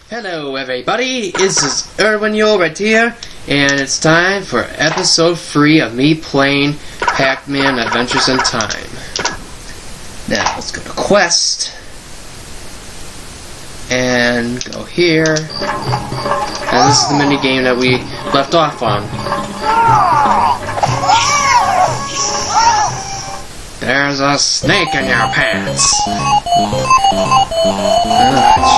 Hello everybody, this is Irwiny0 right here, and it's time for episode 3 of me playing Pac-Man Adventures in Time. Now, let's go to Quest, and go here, and this is the mini game that we left off on. There's a snake in your pants!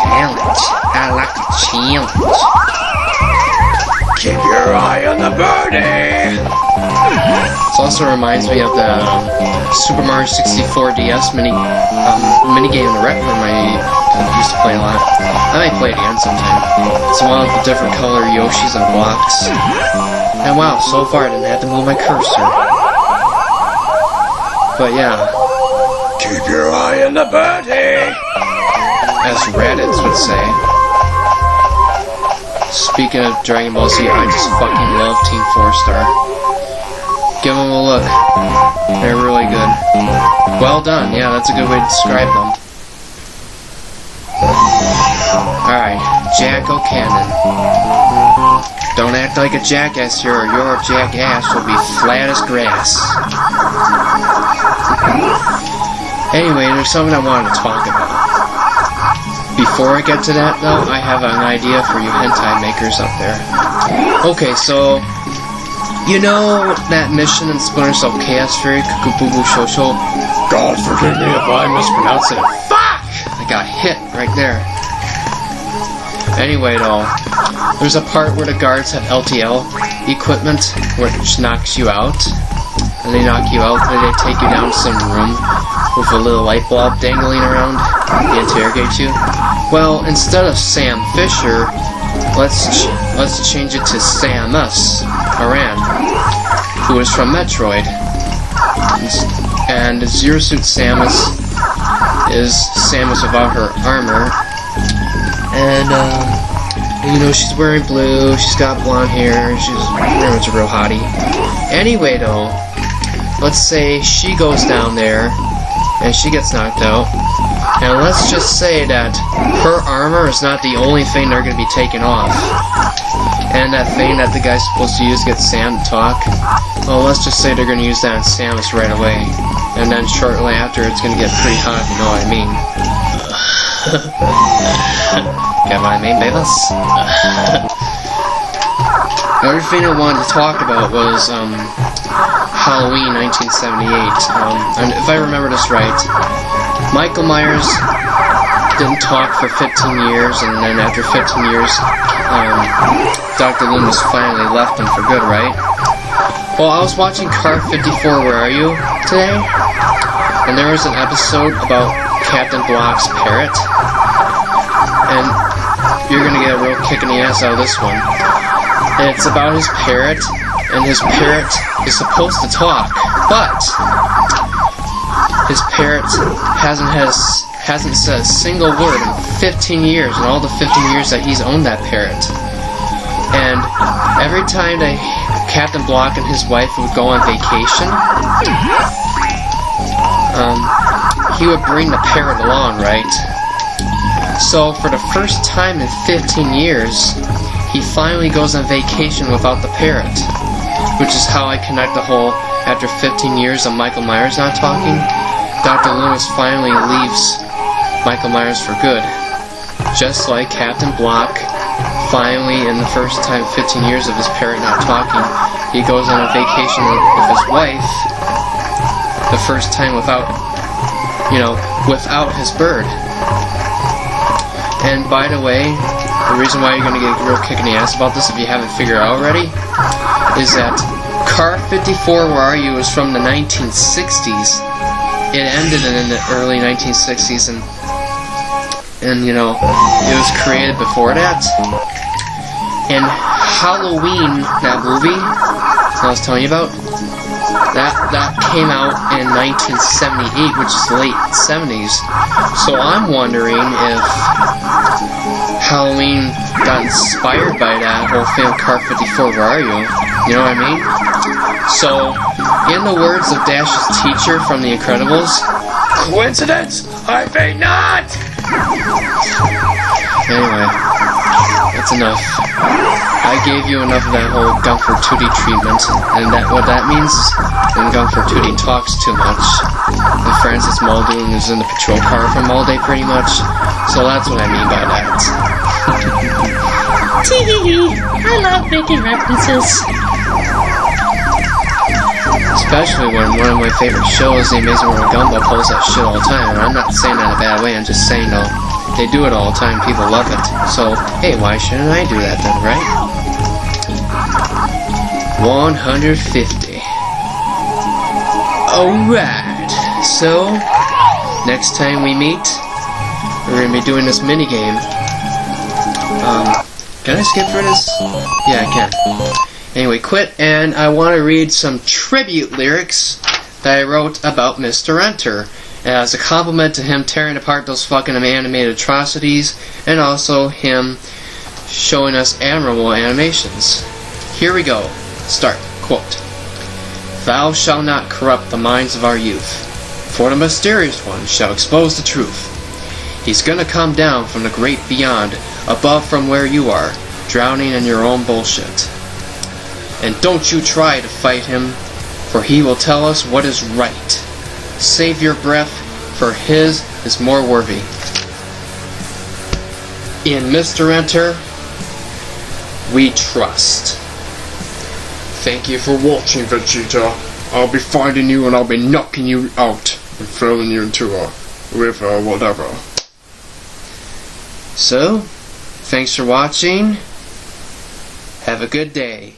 Challenge. I like the challenge. Keep your eye on the birdie! This also reminds me of the Super Mario 64 DS mini game in the Rec Room I used to play a lot. I might play it again sometime. It's one of the different color Yoshis and blocks. And wow, so far I didn't have to move my cursor. But yeah. Keep your eye on the birdie! As Reddits would say. Speaking of Dragon Ball Z, I just fucking love Team 4-Star. Give them a look. They're really good. Well done. Yeah, that's a good way to describe them. Alright, Jack O'Cannon. Don't act like a jackass here, or your jackass will be flat as grass. Anyway, there's something I wanted to talk about. Before I get to that, though, I have an idea for you hentai makers up there. Okay, so, you know that mission in Splinter Cell Chaos Fury, Kukububu Shosho? God forgive me if I mispronounce it. Fuck! I got hit right there. Anyway, though, there's a part where the guards have LTL equipment, which knocks you out. And they knock you out, and they take you down to some room with a little light bulb dangling around. They interrogate you. Well, instead of Sam Fisher, let's change it to Samus Aran, who is from Metroid. And Zero Suit Samus is Samus without her armor. And you know, she's wearing blue, she's got blonde hair, she's pretty much a real hottie. Anyway, though, let's say she goes down there and she gets knocked out, and let's just say that her armor is not the only thing they're going to be taking off, and that thing that the guy's supposed to use to get Sam to talk, well, let's just say they're going to use that on Samus right away, and then shortly after it's going to get pretty hot, you know what I mean. Get what I mean, babies? Another thing I wanted to talk about was Halloween 1978. And if I remember this right, Michael Myers didn't talk for 15 years, and then after 15 years, Dr. Loomis finally left him for good, right? Well, I was watching Car 54, Where Are You? Today, and there was an episode about Captain Block's parrot, and you're gonna get a real kick in the ass out of this one. And it's about his parrot, and his parrot is supposed to talk, but his parrot hasn't said a single word in 15 years, in all the 15 years that he's owned that parrot. And every time that Captain Block and his wife would go on vacation, he would bring the parrot along, right? So for the first time in 15 years, he finally goes on vacation without the parrot, which is how I connect the whole, after 15 years of Michael Myers not talking, Dr. Loomis finally leaves Michael Myers for good. Just like Captain Block, finally, in the first time 15 years of his parrot not talking, he goes on a vacation with his wife, the first time without his bird. And by the way, the reason why you're going to get a real kick in the ass about this, if you haven't figured out already, is that Car 54, Where Are You? is from the 1960s. It ended in the early 1960s, and you know, it was created before that. And Halloween, that movie I was telling you about, that came out in 1978, which is late 70s. So I'm wondering if Halloween got inspired by that whole thing of Car 54, Where Are You? You know what I mean? So, in the words of Dash's teacher from The Incredibles, coincidence? I think not! Anyway, That's enough. I gave you enough of that whole Gunfer Tootie treatment, and what that means is when Gunfer Tootie talks too much, and Francis Muldoon is in the patrol car from all day pretty much, so that's what I mean by that. Tee-hee-hee, I love making references. Especially when one of my favorite shows, The Amazing World of Gumball, pulls that shit all the time, and I'm not saying that in a bad way, I'm just saying though, they do it all the time, people love it. So, hey, why shouldn't I do that then, right? 150. Alright, so, next time we meet, we're going to be doing this minigame. Can I skip through this? Yeah, I can. Anyway, quit, and I want to read some tribute lyrics that I wrote about Mr. Enter, as a compliment to him tearing apart those fucking animated atrocities, and also him showing us admirable animations. Here we go. Start. Quote. Thou shalt not corrupt the minds of our youth, for the mysterious one shall expose the truth. He's gonna come down from the great beyond, above from where you are, drowning in your own bullshit. And don't you try to fight him, for he will tell us what is right. Save your breath, for his is more worthy. In Mr. Enter, we trust. Thank you for watching, Vegeta. I'll be finding you and I'll be knocking you out and throwing you into a river or whatever. So, thanks for watching. Have a good day.